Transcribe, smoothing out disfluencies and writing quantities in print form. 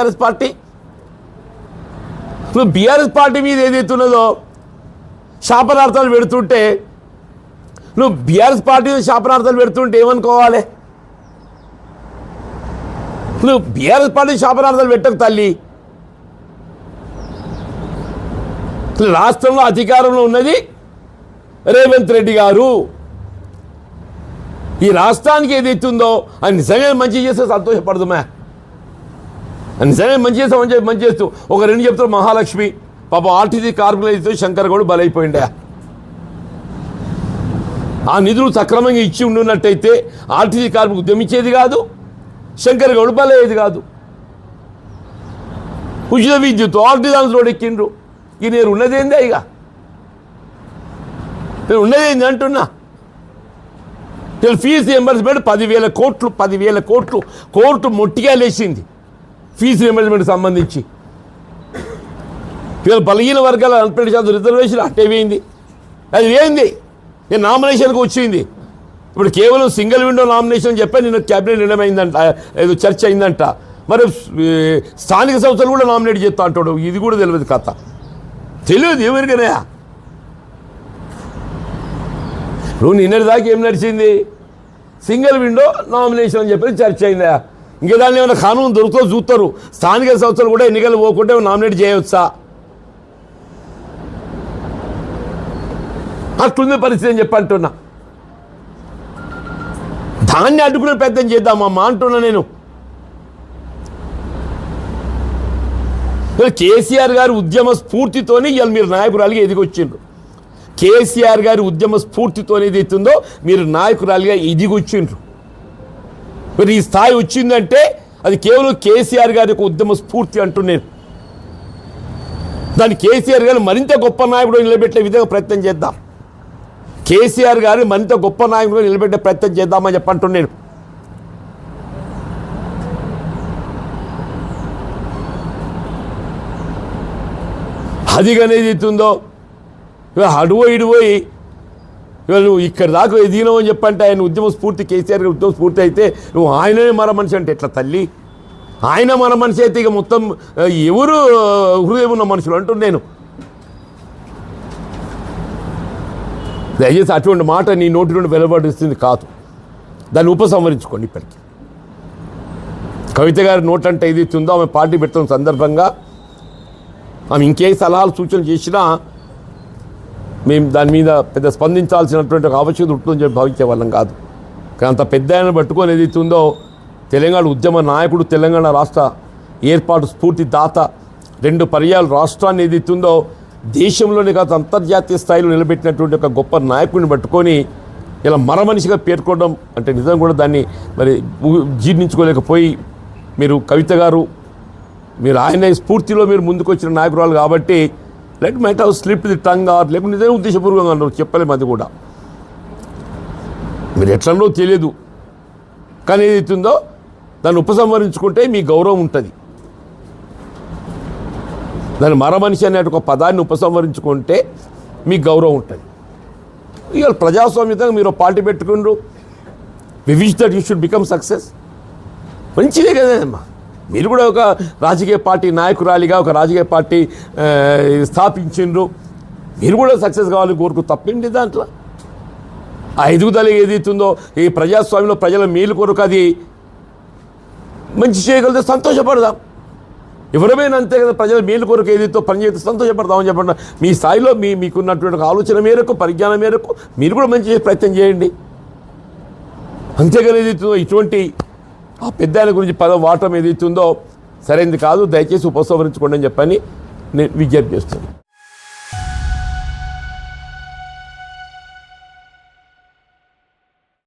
TRS party? నువ్వు BRS party మీద ఏదైతున్నదో శాపనార్థాలు పెడుతుంటే, నువ్వు బీఆర్ఎస్ పార్టీ మీద శాపనార్థాలు పెడుతుంటే ఏమనుకోవాలి? నువ్వు బీఆర్ఎస్ పార్టీ శాపనార్థాలు పెట్టకు తల్లి. రాష్ట్రంలో అధికారంలో ఉన్నది రేవంత్ రెడ్డి గారు. ఈ రాష్ట్రానికి ఏదైతుందో అది నిజంగా మంచి చేస్తే సంతోషపడదుమే. నిజంగా మంచి చేస్తామని చెప్పి మంచి చేస్తూ ఒక రెండు చెప్తారు. మహాలక్ష్మి పాపం ఆర్టీసీ కార్మికులు అయితే శంకర్ గౌడ్ బలైపోయిండే. ఆ నిధులు సక్రమంగా ఇచ్చి ఉండున్నట్టయితే ఆర్టీసీ కార్మికులు ఉద్యమించేది కాదు, శంకర్ గౌడ్ బలయ్యేది కాదు. ఉచిత విద్యుత్ ఆర్టీసీ రోడ్ ఎక్కిండ్రు. ఇక నేను ఉన్నదేందే, ఇక నేను ఉన్నదేంది అంటున్నా. ఫీజు రియంబర్స్మెంట్ 10,000 కోట్లు కోర్టు మొట్టిగా లేచింది ఫీజు రియంబర్స్మెంట్ సంబంధించి. వీళ్ళు బలహీన వర్గాల 40% రిజర్వేషన్ అట్టే వేయింది. అది వేయింది, నేను నామినేషన్కి వచ్చింది. ఇప్పుడు కేవలం సింగిల్ విండో నామినేషన్ చెప్పి నేను క్యాబినెట్ నిర్ణయం అయిందంట, ఏదో చర్చ అయిందంట. మరి స్థానిక సంస్థలు కూడా నామినేట్ చేస్తా అంటాడు. ఇది కూడా తెలియదు, కథ తెలియదు ఎవరికైనా. నువ్వు నిన్నటి దాకా ఏం నడిచింది? సింగిల్ విండో నామినేషన్ అని చెప్పి చర్చ అయిందా? ఇంకా దాన్ని ఏమైనా కానూన్ దొరుకుతో చూస్తారు. స్థానిక సంస్థలు కూడా ఎన్నికలు పోకుండా నామినేట్ చేయవచ్చా? అట్లుంది పరిస్థితి అని చెప్పి అంటున్నా. దాన్ని అడ్డుకునే ప్రయత్నం చేద్దామమ్మా అంటున్నా నేను. కేసీఆర్ గారి ఉద్యమ స్ఫూర్తితోనే ఇవాళ మీరు నాయకురాలిగా ఎదిగొచ్చిండ్రు. కేసీఆర్ గారి ఉద్యమ స్ఫూర్తితోనే ఏదైతుందో మీరు నాయకురాలిగా ఎదిగొచ్చిండ్రు. మరి ఈ స్థాయి వచ్చిందంటే అది కేవలం కేసీఆర్ గారి యొక్క ఉద్యమ స్ఫూర్తి అంటున్నాను. దాన్ని కేసీఆర్ గారు మరింత గొప్ప నాయకుడు నిలబెట్టే విధంగా ప్రయత్నం చేద్దాం. కేసీఆర్ గారు మరింత గొప్ప నాయకుడు నిలబెట్టే ప్రయత్నం చేద్దామని చెప్పంటున్నాను. అదిగనేది అవుతుందో అడుపోయి ఇవాళ నువ్వు ఇక్కడ దాకా ఎదిగినావు అని చెప్పంటే ఆయన ఉద్యమ స్ఫూర్తి, కేసీఆర్ గారి ఉద్యమ స్ఫూర్తి అయితే నువ్వు ఆయననే మన మనిషి అంటే ఎట్లా తల్లి? ఆయన మన మనిషి అయితే ఇక మొత్తం ఎవరు హృదయం ఉన్న మనుషులు అంటున్నాను. దయచేసి అటువంటి మాట నీ నోటి నుండి వెలువడిస్తుంది కాదు. దాన్ని ఉపసంహరించుకోండి. ఇప్పటికీ కవిత గారి నోట్ అంటే ఏదైతుందో ఆమె పార్టీ పెడుతున్న సందర్భంగా ఆమె ఇంకే సలహాలు సూచనలు చేసినా మేము దాని మీద పెద్ద స్పందించాల్సినటువంటి ఒక ఆవశ్యకత ఉంటుందని చెప్పి భావించే వాళ్ళం కాదు. కానీ అంత పెద్ద ఆయన పట్టుకొని ఏదైతుందో తెలంగాణ ఉద్యమ నాయకుడు, తెలంగాణ రాష్ట్ర ఏర్పాటు స్ఫూర్తి దాత, 2 పర్యాలు రాష్ట్రాన్ని ఏదైతుందో దేశంలోనే కాదు అంతర్జాతీయ స్థాయిలో నిలబెట్టినటువంటి ఒక గొప్ప నాయకుడిని పట్టుకొని ఇలా మరమనిషిగా పేర్కొనడం అంటే నిజం కూడా దాన్ని మరి జీర్ణించుకోలేకపోయి మీరు కవిత గారు మీరు ఆయన స్ఫూర్తిలో మీరు ముందుకు వచ్చిన నాయకురాలు కాబట్టి let might have slip the tongue or లేకపోతే నిజంగా ఉద్దేశపూర్వకంగా అన్నారు, చెప్పలేము. అది కూడా మీరు ఎట్లనో తెలియదు. కానీ ఏదైతుందో దాన్ని ఉపసంహరించుకుంటే మీ గౌరవం ఉంటుంది. దాన్ని మరమనిషి అనే ఒక పదాన్ని ఉపసంహరించుకుంటే మీ గౌరవం ఉంటుంది. ఇవాళ ప్రజాస్వామ్యంగా మీరు పార్టీ పెట్టుకుండ్రు. We wish that you should become success. మంచిదే కదమ్మా. మీరు కూడా ఒక రాజకీయ పార్టీ నాయకురాలిగా ఒక రాజకీయ పార్టీ స్థాపించిండ్రు. మీరు కూడా సక్సెస్ కావాలని కోరుకు తప్పేంటి దాంట్లో. ఆ ఎదుగుదల ఏదైతుందో ఈ ప్రజాస్వామ్యంలో ప్రజల మేలు కొరకు అది మంచి చేయగలిగితే సంతోషపడదాం. ఎవరమైనా అంతే కదా, ప్రజల మేలు కొరకు ఏదైతే పనిచేస్తే సంతోషపడదామని చెప్పండి. మీ స్థాయిలో మీకున్నటువంటి ఆలోచన మేరకు, పరిజ్ఞానం మేరకు మీరు కూడా మంచి ప్రయత్నం చేయండి. అంతేగాని ఏదైతుందో ఇటువంటి ఆ పెద్ద ఆయన గురించి పదం వాడటం ఏదైతుందో సరైనది కాదు. దయచేసి ఉపసంహరించుకోండి అని చెప్పని నేను విజ్ఞప్తి చేస్తాను.